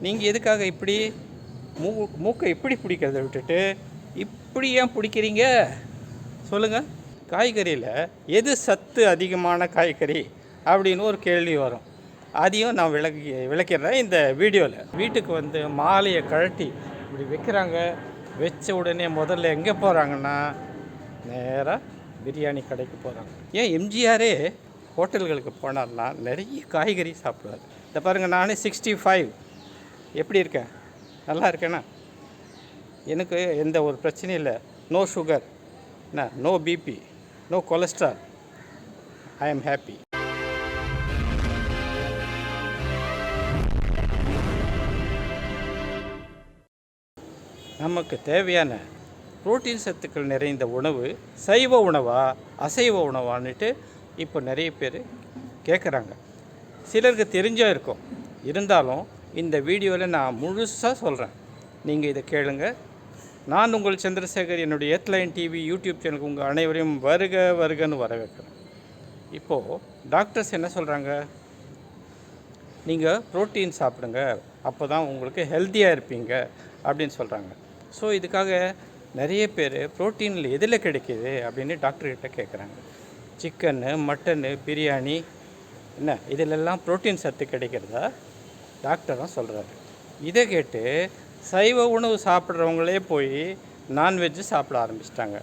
நீங்கள் எதுக்காக இப்படி மூக்கை இப்படி பிடிக்கிறத விட்டுட்டு இப்படி ஏன் பிடிக்கிறீங்க சொல்லுங்கள். காய்கறியில் எது சத்து அதிகமான காய்கறி அப்படின்னு ஒரு கேள்வி வரும். அதையும் நான் விளக்கிறேன் இந்த வீடியோவில். வீட்டுக்கு வந்து மாலையை கழட்டி இப்படி வைக்கிறாங்க. வச்ச உடனே முதல்ல எங்கே போகிறாங்கன்னா நேராக பிரியாணி கடைக்கு போகிறாங்க. ஏன் எம்ஜிஆரே ஹோட்டல்களுக்கு போனார்னா நிறைய காய்கறி சாப்பிடுவார். இதை பாருங்கள், நானே 65 எப்படி இருக்கேன், நல்லா இருக்கேன்னா? எனக்கு எந்த ஒரு பிரச்சனையும் இல்லை. No sugar, no BP, no cholesterol. I am happy. நமக்கு தேவையான புரோட்டீன் சத்துக்கள் நிறைந்த உணவு சைவ உணவா அசைவ உணவான்னுட்டு இப்போ நிறைய பேர் கேட்குறாங்க. சிலருக்கு தெரிஞ்சா இருக்கும். இருந்தாலும் இந்த வீடியோவில் நான் முழுசாக சொல்கிறேன், நீங்கள் இதை கேளுங்க. நான் உங்கள் சந்திரசேகர், என்னுடைய எத்லைன் டிவி யூடியூப் சேனலுக்கு உங்கள் அனைவரையும் வருகன்னு வரவேற்கிறேன். இப்போது டாக்டர்ஸ் என்ன சொல்கிறாங்க, நீங்கள் ப்ரோட்டீன் சாப்பிடுங்க, அப்போ தான் உங்களுக்கு ஹெல்த்தியாக இருப்பீங்க அப்படின்னு சொல்கிறாங்க. ஸோ இதுக்காக நிறைய பேர் ப்ரோட்டீனில் எதில் கிடைக்கிது அப்படின்னு டாக்டர்கிட்ட கேட்குறாங்க. சிக்கனு, மட்டனு, பிரியாணி இதிலெல்லாம் ப்ரோட்டீன் சத்து கிடைக்கிறதா டாக்டரும் சொல்கிறாரு. இதை கேட்டு சைவ உணவு சாப்பிட்றவங்களே போய் நான்வெஜ்ஜு சாப்பிட ஆரம்பிச்சிட்டாங்க.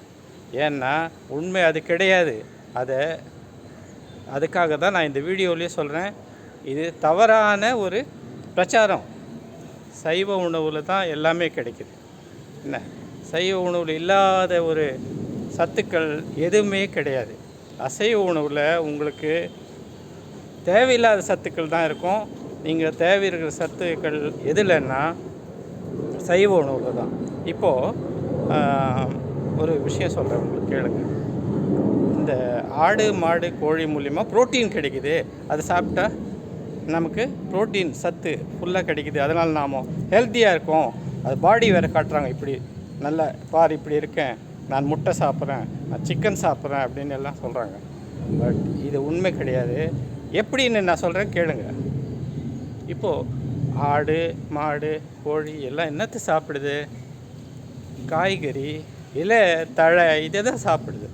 ஏன்னா உண்மை அது கிடையாது. அதுக்காக தான் நான் இந்த வீடியோவிலே சொல்கிறேன், இது தவறான ஒரு பிரச்சாரம். சைவ உணவில் தான் எல்லாமே கிடைக்குது. சைவ உணவில் இல்லாத ஒரு சத்துக்கள் எதுவுமே கிடையாது. அசைவ உணவில் உங்களுக்கு தேவையில்லாத சத்துக்கள் தான் இருக்கும். நீங்கள் தேவை இருக்கிற சத்துக்கள் எதுலன்னா சைவ உணவில் தான். இப்போது ஒரு விஷயம் சொல்கிறேன், உங்களுக்கு கேளுங்க. இந்த ஆடு, மாடு, கோழி மூலிமா ப்ரோட்டீன் கிடைக்குது. அது சாப்பிட்டா நமக்கு ப்ரோட்டீன் சத்து ஃபுல்லாக கிடைக்குது. அதனால் நாம் ஹெல்த்தியாக இருக்கோம். அது பாடி வேறு காட்டுறாங்க. இப்படி நல்ல பார், இப்படி இருக்கேன், நான் முட்டை சாப்பிட்றேன், நான் சிக்கன் சாப்பிட்றேன் அப்படின்னு எல்லாம் சொல்கிறாங்க. பட் இது உண்மை கிடையாது. எப்படின்னு நான் சொல்கிறேன், கேளுங்க. இப்போது ஆடு, மாடு, கோழி எல்லாம் என்னத்தை சாப்பிடுது? காய்கறி, இலை, தழை இதை தான் சாப்பிடுது.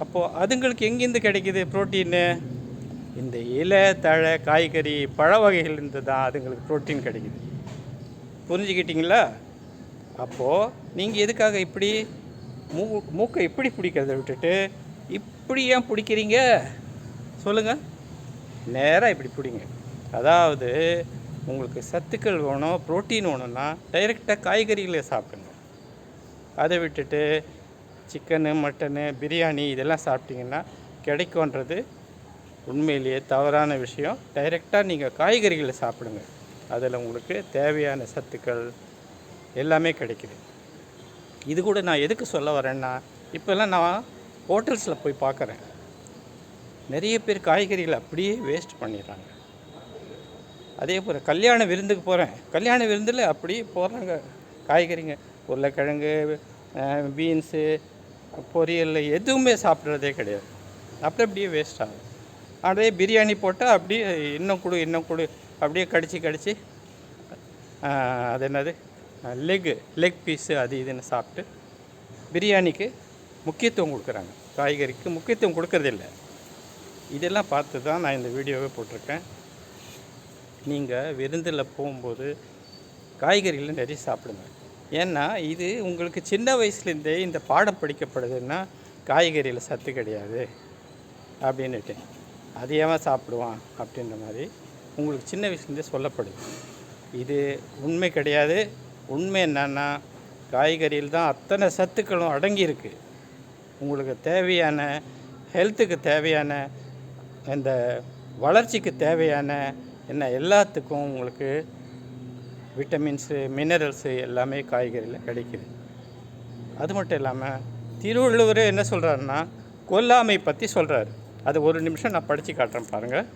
அப்போது அதுங்களுக்கு எங்கேருந்து கிடைக்கிது ப்ரோட்டீனு? இந்த இலை, தழை, காய்கறி, பழ வகைகள்லேருந்து தான் அதுங்களுக்கு ப்ரோட்டீன் கிடைக்கிது. புரிஞ்சுக்கிட்டிங்களா? அப்போது நீங்கள் எதுக்காக இப்படி மூக்கை இப்படி பிடிக்கிறத விட்டுட்டு இப்படி ஏன் பிடிக்கிறீங்க சொல்லுங்கள். நேராக இப்படி பிடிங்க. அதாவது உங்களுக்கு சத்துக்கள் வேணும், ப்ரோட்டீன் வேணும்னா டைரெக்டாக காய்கறிகளை சாப்பிடுங்க. அதை விட்டுட்டு சிக்கனு, மட்டனு, பிரியாணி இதெல்லாம் சாப்பிட்டிங்கன்னா கிடைக்கும்ன்றது உண்மையிலேயே தவறான விஷயம். டைரெக்டாக நீங்கள் காய்கறிகளை சாப்பிடுங்க. அதில் உங்களுக்கு தேவையான சத்துக்கள் எல்லாமே கிடைக்குது. இது கூட நான் எதுக்கு சொல்ல வரேன்னா, இப்போல்லாம் நான் ஹோட்டல்ஸில் போய் பார்க்குறேன், நிறைய பேர் காய்கறிகளை அப்படியே வேஸ்ட் பண்ணிடுறாங்க. அதே போல் கல்யாண விருந்துக்கு போகிறேன், கல்யாண விருந்தில் அப்படியே போடுறாங்க காய்கறிங்க. உருளைக்கிழங்கு, பீன்ஸு, பொரியல் எதுவுமே சாப்பிட்றதே கிடையாது. அப்படியே வேஸ்ட் ஆகும். அப்படியே பிரியாணி போட்டால் அப்படியே இன்னும் கொடு அப்படியே கடிச்சு அது என்னது லெக் பீஸு அது இதுன்னு சாப்பிட்டு பிரியாணிக்கு முக்கியத்துவம் கொடுக்குறாங்க, காய்கறிக்கு முக்கியத்துவம் கொடுக்கறதில்ல. இதெல்லாம் பார்த்து தான் நான் இந்த வீடியோவே போட்டிருக்கேன். நீங்கள் விருந்தில் போகும்போது காய்கறிகள் நிறைய சாப்பிடுங்க. ஏன்னா இது உங்களுக்கு சின்ன வயசுலேருந்தே இந்த பாடம் படிக்கப்படுதுன்னா காய்கறியில் சத்து கிடையாது அப்படின்னுட்டு அது ஏன் சாப்பிடுவான் அப்படின்ற மாதிரி உங்களுக்கு சின்ன வயசுலேருந்தே சொல்லப்படுது. இது உண்மை கிடையாது. உண்மை என்னன்னா, காய்கறியில் தான் அத்தனை சத்துக்களும் அடங்கியிருக்கு. உங்களுக்கு தேவையான ஹெல்த்துக்கு தேவையான இந்த வளர்ச்சிக்கு தேவையான எல்லாத்துக்கும் உங்களுக்கு விட்டமின்ஸு, மினரல்ஸு எல்லாமே காய்கறியில் கிடைக்கிது. அது மட்டும் இல்லாமல் திருவள்ளுவரே என்ன சொல்கிறாருன்னா, கொல்லாமை பற்றி சொல்கிறாரு. அது ஒரு நிமிஷம் நான் படித்து காட்டுறேன் பாருங்கள்.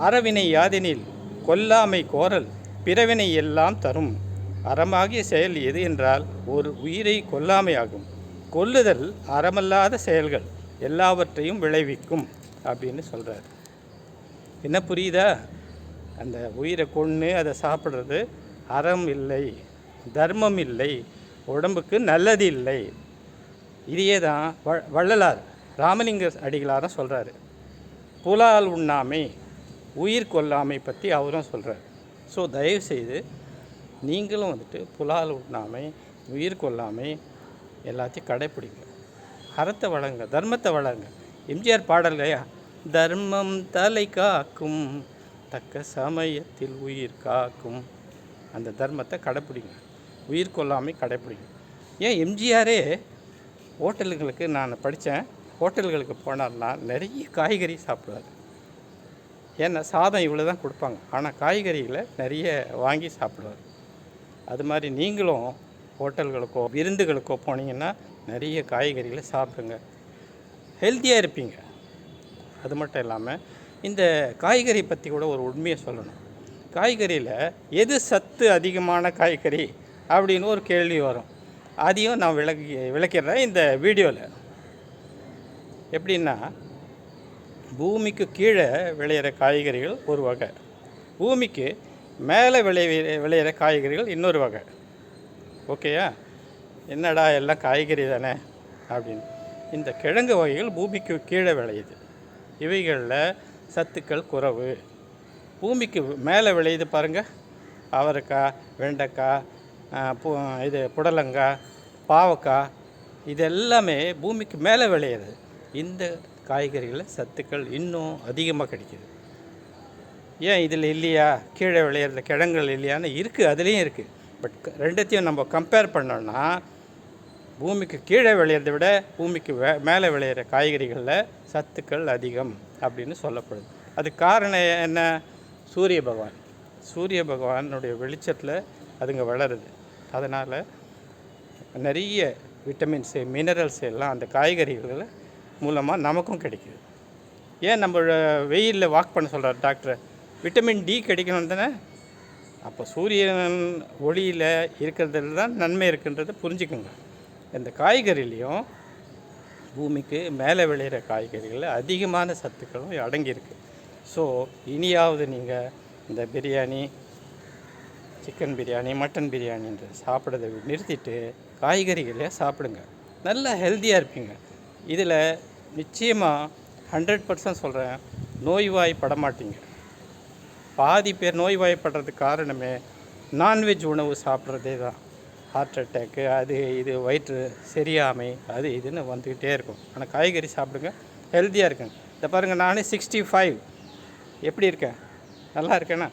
அறவினை யாதெனில் கொல்லாமை கோரல் பிறவினை எல்லாம் தரும். அறமாகிய செயல் எது என்றால் ஒரு உயிரை கொல்லாமையாகும். கொல்லுதல் அறமல்லாத செயல்கள் எல்லாவற்றையும் விளைவிக்கும் அப்படின்னு சொல்கிறார். என்ன புரியுதா? அந்த உயிரை கொன்று அதை சாப்பிட்றது அறம் இல்லை, தர்மம் இல்லை, உடம்புக்கு நல்லது இல்லை. இதையே தான் வள்ளலார் ராமலிங்க அடிகளாரும் சொல்கிறாரு. புலால் உண்ணாமை, உயிர் கொல்லாமை பற்றி அவரும் சொல்கிறார். ஸோ தயவுசெய்து நீங்களும் வந்துட்டு புலால் உண்ணாமை, உயிர் கொல்லாமை எல்லாத்தையும் கடைப்பிடிங்க. அறத்தை வளங்க, தர்மத்தை வளங்க. எம்ஜிஆர் பாடல் இல்லையா, தர்மம் தலை காக்கும் தக்க சமயத்தில் உயிர் காக்கும். அந்த தர்மத்தை கடைப்பிடிங்க, உயிர் கொல்லாமை கடைப்பிடிங்க. ஏன் எம்ஜிஆரே ஹோட்டல்களுக்கு நான் படித்தேன், ஹோட்டல்களுக்கு போனார்னா நிறைய காய்கறி சாப்பிடுவார். ஏன்னா சாதம் இவ்வளோ தான் கொடுப்பாங்க, ஆனால் காய்கறிகளை நிறைய வாங்கி சாப்பிடுவார். அது மாதிரி நீங்களும் ஹோட்டல்களுக்கோ விருந்துகளுக்கோ போனீங்கன்னா நிறைய காய்கறிகளை சாப்பிடுங்க, ஹெல்த்தியாக இருப்பீங்க. அது மட்டும் இல்லாமல் இந்த காய்கறி பற்றி கூட ஒரு உண்மையை சொல்லணும். காய்கறியில் எது சத்து அதிகமான காய்கறி அப்படின்னு ஒரு கேள்வி வரும். அதையும் நான் விளக்கிடுறேன் இந்த வீடியோவில். எப்படின்னா, பூமிக்கு கீழே விளையிற காய்கறிகள் ஒரு வகை, பூமிக்கு மேலே விளையிற காய்கறிகள் இன்னொரு வகை. ஓகேயா? என்னடா எல்லாம் காய்கறி தானே அப்படின்னு. இந்த கிழங்கு வகைகள் பூமிக்கு கீழே விளையுது, இவைகளில் சத்துக்கள் குறைவு. பூமிக்கு மேலே விளையுது பாருங்கள், அவரைக்காய், வெண்டைக்காய், புடலங்காய், பாவக்காய், இது எல்லாமே பூமிக்கு மேலே விளையிறது. இந்த காய்கறிகளில் சத்துக்கள் இன்னும் அதிகமாக கிடைக்கிது. ஏன் இதில் இல்லையா, கீழே விளையிற கிழங்குகள் இல்லையான்னு இருக்குது, அதுலேயும் இருக்குது. பட் ரெண்டுத்தையும் நம்ம கம்பேர் பண்ணோன்னா பூமிக்கு கீழே விளையிறதை விட பூமிக்கு மேலே விளையிற காய்கறிகளில் சத்துக்கள் அதிகம் அப்படின்னு சொல்லப்படுது. அது காரணம் என்ன? சூரிய பகவான், சூரிய பகவானுடைய வெளிச்சத்தில் அதுங்க வளருது. அதனால் நிறைய விட்டமின்ஸு, மினரல்ஸ் எல்லாம் அந்த காய்கறிகள் மூலமாக நமக்கும் கிடைக்குது. ஏன் நம்ம வெயிலில் வாக் பண்ண சொல்கிறார் டாக்டர்? விட்டமின் டி கிடைக்கணும் தானே. அப்போ சூரியன் ஒளியில் இருக்கிறதுல தான் நன்மை இருக்குன்றதை புரிஞ்சுக்கோங்க. இந்த காய்கறிலையும் பூமிக்கு மேலே விளையிற காய்கறிகளில் அதிகமான சத்துக்களும் அடங்கியிருக்கு. ஸோ இனியாவது நீங்கள் இந்த பிரியாணி, சிக்கன் பிரியாணி, மட்டன் பிரியாணின்ற சாப்பிட்றதை நிறுத்திட்டு காய்கறிகளே சாப்பிடுங்க, நல்லா ஹெல்த்தியாக இருப்பீங்க. இதில் நிச்சயமாக 100% சொல்கிறேன், நோய்வாய்ப்பட மாட்டீங்க. பாதி பேர் நோய்வாய்ப்படுறதுக்கு காரணமே நான்வெஜ் உணவு சாப்பிட்றதே தான். ஹார்ட் அட்டாக்கு, அது இது, வயிற்று சரியாமை, அது இதுன்னு வந்துக்கிட்டே இருக்கும். ஆனால் காய்கறி சாப்பிடுங்க, ஹெல்த்தியாக இருக்குங்க. இதை பாருங்கள், நானே 65 எப்படி இருக்கேன்? நல்லா இருக்கேண்ணா.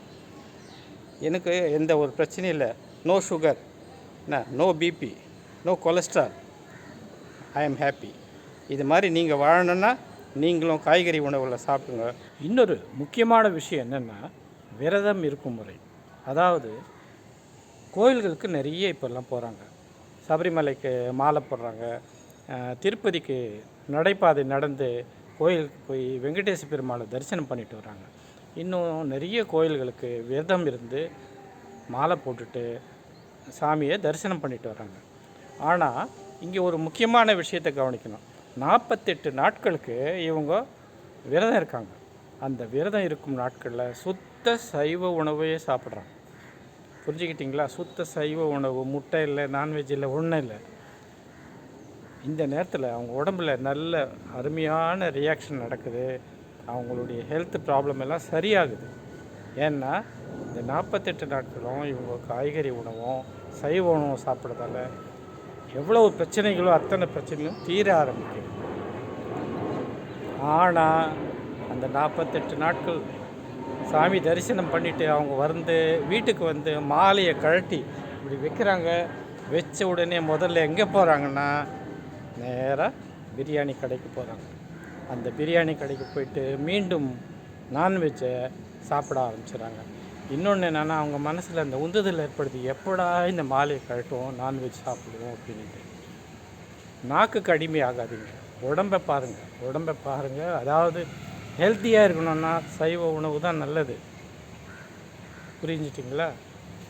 எனக்கு எந்த ஒரு பிரச்சனையும் இல்லை. நோ சுகர், என்ன, no BP, no cholesterol. I am happy. இது மாதிரி நீங்கள் வாழணுன்னா நீங்களும் காய்கறி உணவுகளை சாப்பிடுங்க. இன்னொரு முக்கியமான விஷயம் என்னென்னா, விரதம் இருக்கும் முறை. அதாவது கோயில்களுக்கு நிறைய இப்போல்லாம் போகிறாங்க, சபரிமலைக்கு மாலை போடுறாங்க, திருப்பதிக்கு நடைபாதை நடந்து கோயிலுக்கு போய் வெங்கடேச பெருமாளை தரிசனம் பண்ணிட்டு வராங்க. இன்னும் நிறைய கோயில்களுக்கு விரதம் இருந்து மாலை போட்டுட்டு சாமியை தரிசனம் பண்ணிட்டு வராங்க. ஆனால் இங்கே ஒரு முக்கியமான விஷயத்தை கவனிக்கணும். 48 நாட்களுக்கு இவங்க விரதம் இருக்காங்க. அந்த விரதம் இருக்கும் நாட்களில் சுத்த சைவ உணவையே சாப்பிட்றாங்க. புரிஞ்சுக்கிட்டிங்களா? சுத்த சைவ உணவு, முட்டை இல்லை, நான்வெஜ் இல்லை, ஒன்றும் இல்லை. இந்த நேரத்தில் அவங்க உடம்புல நல்ல அருமையான ரியாக்ஷன் நடக்குது, அவங்களுடைய ஹெல்த் ப்ராப்ளம் எல்லாம் சரியாகுது. ஏன்னா இந்த 48 நாட்களும் இவங்க காய்கறி உணவும் சைவ உணவும் சாப்பிட்றதால எவ்வளவு பிரச்சனைகளோ அத்தனை பிரச்சனையும் தீர ஆரம்பிக்குது. ஆனால் அந்த 48 நாட்கள் சாமி தரிசனம் பண்ணிவிட்டு அவங்க வந்து வீட்டுக்கு வந்து மாலையை கழட்டி இப்படி வைக்கிறாங்க. வச்ச உடனே முதல்ல எங்கே போகிறாங்கன்னா, நேராக பிரியாணி கடைக்கு போகிறாங்க. அந்த பிரியாணி கடைக்கு போயிட்டு மீண்டும் நான்வெஜ்ஜை சாப்பிட ஆரம்பிச்சிடுறாங்க. இன்னொன்று என்னென்னா, அவங்க மனசில் அந்த உந்துதல் ஏற்படுத்தி எப்படா இந்த மாலையை கழட்டுவோம், நான்வெஜ் சாப்பிடுவோம் அப்படின்ட்டு. நாக்குக்கு அடிமை ஆகாதீங்க, உடம்பை பாருங்கள். அதாவது ஹெல்த்தியாக இருக்கணும்னா சைவ உணவு தான் நல்லது. புரிஞ்சிட்டிங்களா?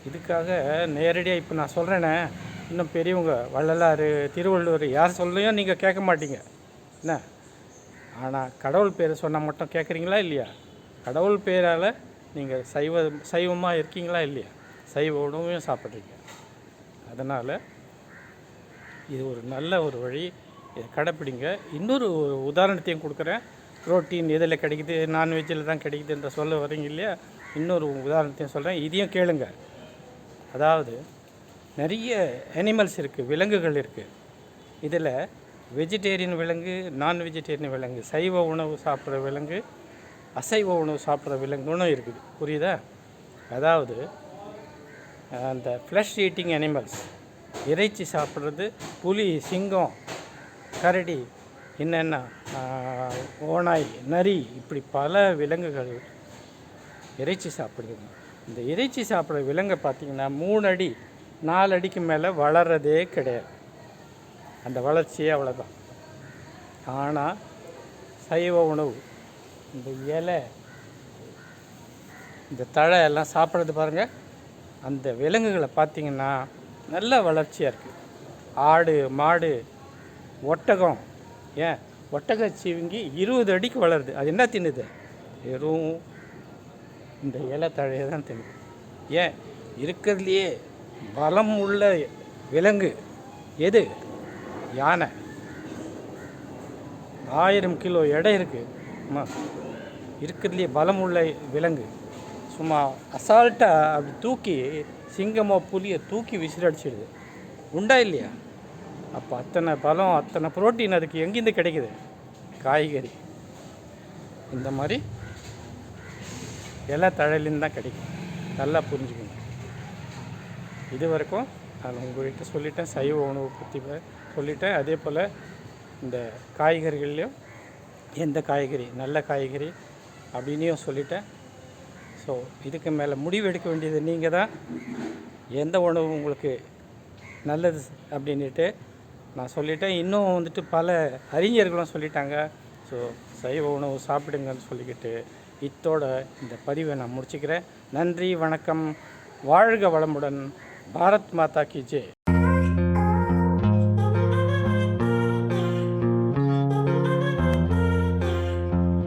இதுக்காக நேரடியாக இப்போ நான் சொல்கிறேனே, இன்னும் பெரியவங்க வள்ளலார், திருவள்ளுவர் யார் சொல்லையும் நீங்கள் கேட்க மாட்டீங்க என்ன. ஆனால் கடவுள் பேரை சொன்னால் மட்டும் கேட்குறீங்களா இல்லையா? கடவுள் பேரால் நீங்கள் சைவமாக இருக்கீங்களா இல்லையா, சைவ உணவையும் சாப்பிட்றீங்க. அதனால் இது ஒரு நல்ல ஒரு வழி, இதை கடைப்பிடிங்க. இன்னொரு உதாரணத்தையும் கொடுக்குறேன். புரோட்டீன் எதில் கிடைக்குது, நான்வெஜ்ஜில் தான் கிடைக்குதுன்ற சொல்ல வரீங்க இல்லையா, இன்னொரு உதாரணத்தையும் சொல்கிறேன், இதையும் கேளுங்க. அதாவது நிறைய அனிமல்ஸ் இருக்குது, விலங்குகள் இருக்குது. இதில் வெஜிடேரியன் விலங்கு, நான் வெஜிடேரியன் விலங்கு, சைவ உணவு சாப்பிட்ற விலங்கு, அசைவ உணவு சாப்பிட்ற விலங்குன்னு இருக்குது. புரியுதா? அதாவது அந்த ஃப்ளஷ் ஈட்டிங் அனிமல்ஸ், இறைச்சி சாப்பிட்றது, புலி, சிங்கம், கரடி, என்னென்ன ஓநாய், நரி, இப்படி பல விலங்குகள் இறைச்சி சாப்பிடுதுங்க. இந்த இறைச்சி சாப்பிட்ற விலங்கை பார்த்திங்கன்னா 3 அடி 4 அடிக்கு மேலே வளர்கிறதே கிடையாது. அந்த வளர்ச்சியே அவ்வளோதான். ஆனால் சைவ உணவு, இந்த இலை, இந்த தழை எல்லாம் சாப்பிட்றது பாருங்கள், அந்த விலங்குகளை பார்த்திங்கன்னா நல்ல வளர்ச்சியாக இருக்குது. ஆடு, மாடு, ஒட்டகம், ஏன் ஒட்டகச்சிவிங்கி 20 அடிக்கு வளருது. அது என்ன தின்னுது? வெறும் இந்த இலை தழையை தான் தின்னுது. ஏன் இருக்கிறதுலையே பலம் உள்ள விலங்கு எது? யானை. 1000 கிலோ எடை இருக்குது. இருக்கிறதுலையே பலம் உள்ள விலங்கு சும்மா அசால்ட்டாக அப்படி தூக்கி, சிங்கமோ புலியை தூக்கி விசிறடிச்சிடுது. உண்டா இல்லையா? அப்போ அத்தனை பலம், அத்தனை புரோட்டீன் அதுக்கு எங்கேருந்து கிடைக்குது? காய்கறி, இந்த மாதிரி இலை தழையிலேருந்து தான் கிடைக்கும். நல்லா புரிஞ்சுக்கணும். இது வரைக்கும் நான் உங்கள்கிட்ட சொல்லிட்டேன், சைவ உணவு பற்றி சொல்லிட்டேன். அதே போல் இந்த காய்கறிகள்லேயும் எந்த காய்கறி நல்ல காய்கறி அப்படின்னையும் சொல்லிட்டேன். ஸோ இதுக்கு மேலே முடிவு எடுக்க வேண்டியது நீங்கள் தான். எந்த உணவு உங்களுக்கு நல்லது அப்படின்ட்டு நான் சொல்லிட்டேன். இன்னும் வந்துட்டு பல அறிஞர்களும் சொல்லிட்டாங்க. ஸோ சைவ உணவு சாப்பிடுங்கன்னு சொல்லிக்கிட்டு இத்தோட இந்த பதிவை நான் முடிச்சுக்கிறேன். நன்றி, வணக்கம், வாழ்க வளமுடன். பாரத் மாதா கி ஜெய்.